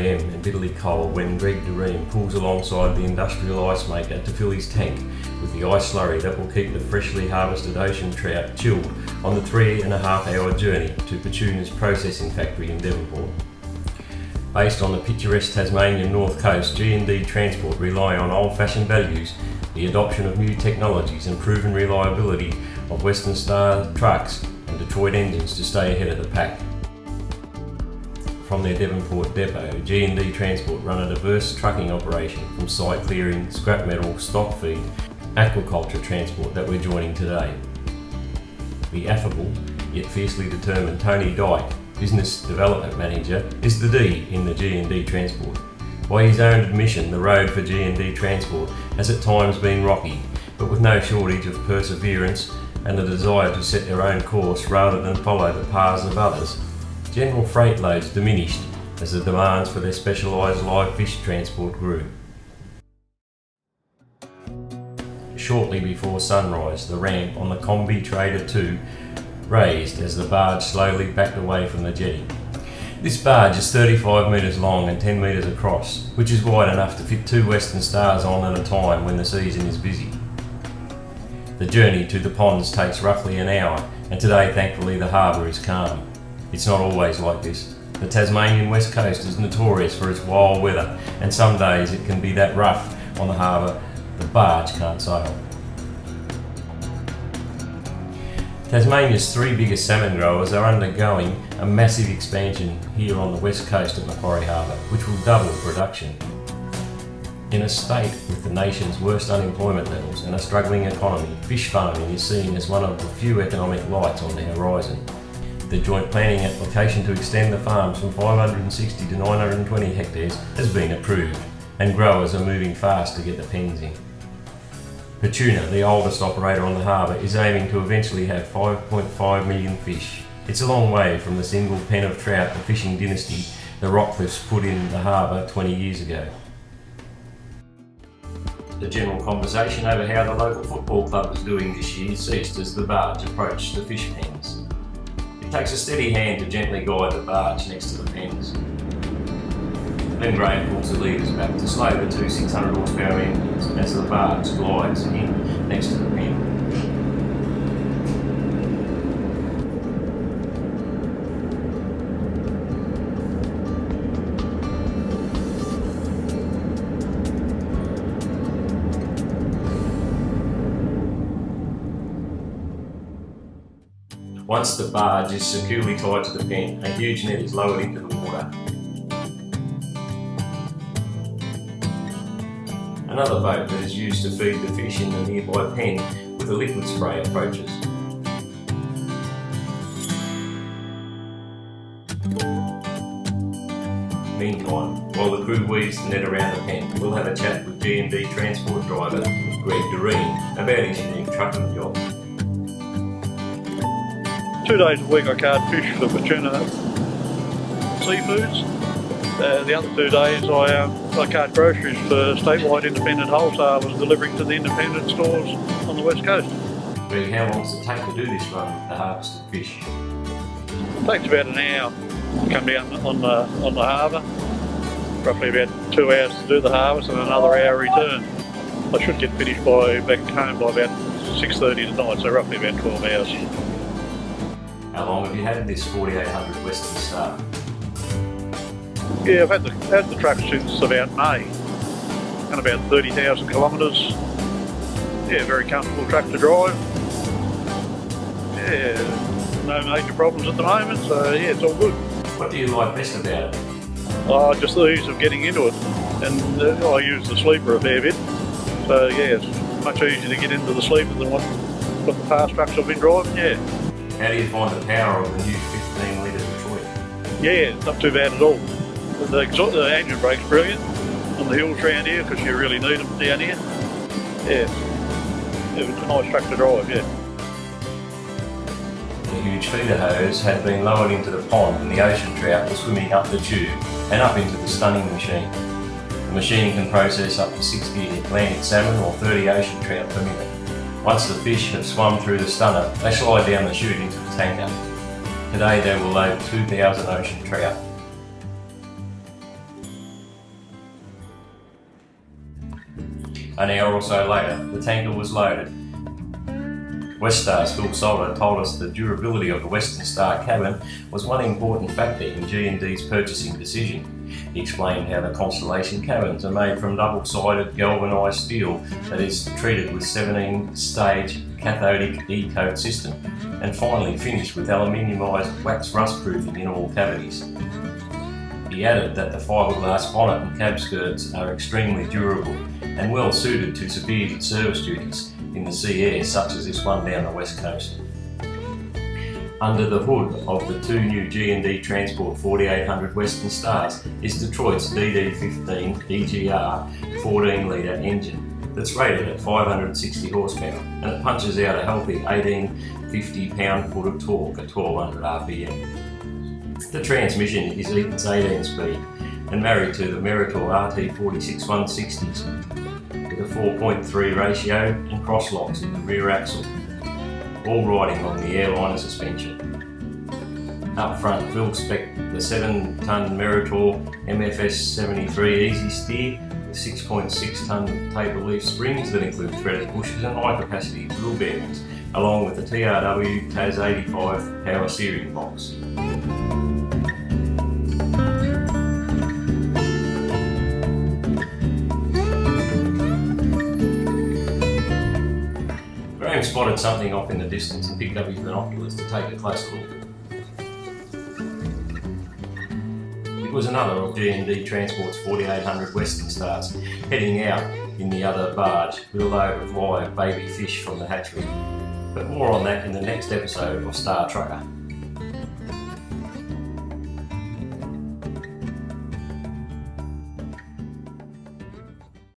a.m. and bitterly cold when Greg Doreen pulls alongside the industrial ice maker to fill his tank with the ice slurry that will keep the freshly harvested ocean trout chilled on the 3.5-hour journey to Petunia's processing factory in Devonport. Based on the picturesque Tasmanian north coast, G&D Transport rely on old-fashioned values, the adoption of new technologies and proven reliability of Western Star trucks and Detroit engines to stay ahead of the pack. From their Devonport depot, G&D Transport run a diverse trucking operation from site clearing, scrap metal, stock feed, aquaculture transport that we're joining today. The affable, yet fiercely determined Tony Dyke, Business Development Manager, is the D in the G&D Transport. By his own admission, the road for G&D Transport has at times been rocky, but with no shortage of perseverance and the desire to set their own course rather than follow the paths of others, general freight loads diminished as the demands for their specialised live fish transport grew. Shortly before sunrise, the ramp on the Combi Trader 2 raised as the barge slowly backed away from the jetty. This barge is 35 metres long and 10 metres across, which is wide enough to fit 2 Western Stars on at a time when the season is busy. The journey to the ponds takes roughly an hour, and today thankfully the harbour is calm. It's not always like this. The Tasmanian west coast is notorious for its wild weather, and some days it can be that rough on the harbour the barge can't sail. Tasmania's 3 biggest salmon growers are undergoing a massive expansion here on the west coast at Macquarie Harbour, which will double production. In a state with the nation's worst unemployment levels and a struggling economy, fish farming is seen as one of the few economic lights on the horizon. The joint planning application to extend the farms from 560 to 920 hectares has been approved, and growers are moving fast to get the pens in. Petunia, the oldest operator on the harbour, is aiming to eventually have 5.5 million fish. It's a long way from the single pen of trout the fishing dynasty the Rockcliffs put in the harbour 20 years ago. The general conversation over how the local football club is doing this year ceased as the barge approached the fish pens. It takes a steady hand to gently guide the barge next to the pens. Then Graham pulls the leaders back to slow the 2 600 horsepower engines as the barge glides in next to the pen. Once the barge is securely tied to the pen, a huge net is lowered into the water. Another boat that is used to feed the fish in the nearby pen with a liquid spray approaches. Meantime, while the crew weaves the net around the pen, we'll have a chat with G&D Transport driver Greg Doreen about his unique trucking job. 2 days a week I card fish for Petunia Seafoods. The other 2 days I cart groceries for statewide independent wholesalers delivering to the independent stores on the west coast. Greg, how long does it take to do this run with the harvested fish? It takes about an hour to come down on the harbour, roughly about 2 hours to do the harvest and another hour return. I should get finished back home by about 6:30 tonight, so roughly about 12 hours. How long have you had this 4800 Western Star? Yeah, I've had the truck since about May, and about 30,000 kilometres. Yeah, very comfortable truck to drive. Yeah, no major problems at the moment, so yeah, it's all good. What do you like best about it? Just the ease of getting into it, and I use the sleeper a fair bit, so yeah, it's much easier to get into the sleeper than what the past trucks I've been driving, yeah. How do you find the power of the new 15 litre Detroit? Yeah, it's not too bad at all. The engine brake's brilliant on the hills around here because you really need them down here. Yeah, it's a nice truck to drive, yeah. The huge feeder hose had been lowered into the pond and the ocean trout were swimming up the tube and up into the stunning machine. The machine can process up to 60 Atlantic salmon or 30 ocean trout per minute. Once the fish have swum through the stunner, they slide down the chute into the tanker. Today they will load 2,000 ocean trout. An hour or so later, the tanker was loaded. West Star's Phil Solder told us the durability of the Western Star cabin was one important factor in G&D's purchasing decision. He explained how the Constellation cabins are made from double-sided galvanised steel that is treated with 17-stage cathodic E-coat system and finally finished with aluminiumised wax rust-proofing in all cavities. He added that the fiberglass bonnet and cab skirts are extremely durable and well suited to severe service duties in the sea air such as this one down the west coast. Under the hood of the two new G&D Transport 4800 Western Stars is Detroit's DD15 EGR 14 litre engine that's rated at 560 horsepower and it punches out a healthy 1850 pound-foot of torque at 1200 RPM. The transmission is Eaton's 18-speed and married to the Meritor RT46 160s with a 4.3 ratio and cross locks in the rear axle, all riding on the airliner suspension. Up front, Phil spec'd the 7-tonne Meritor MFS 73 Easy Steer with 6.6-tonne taper leaf springs that include threaded bushes and high-capacity wheel bearings, along with the TRW TAS 85 power steering box. Graham spotted something off in the distance and picked up his binoculars to take a closer look. It was another of G&D Transport's 4800 Western Stars heading out in the other barge with a load of live baby fish from the hatchery. But more on that in the next episode of Star Trucker.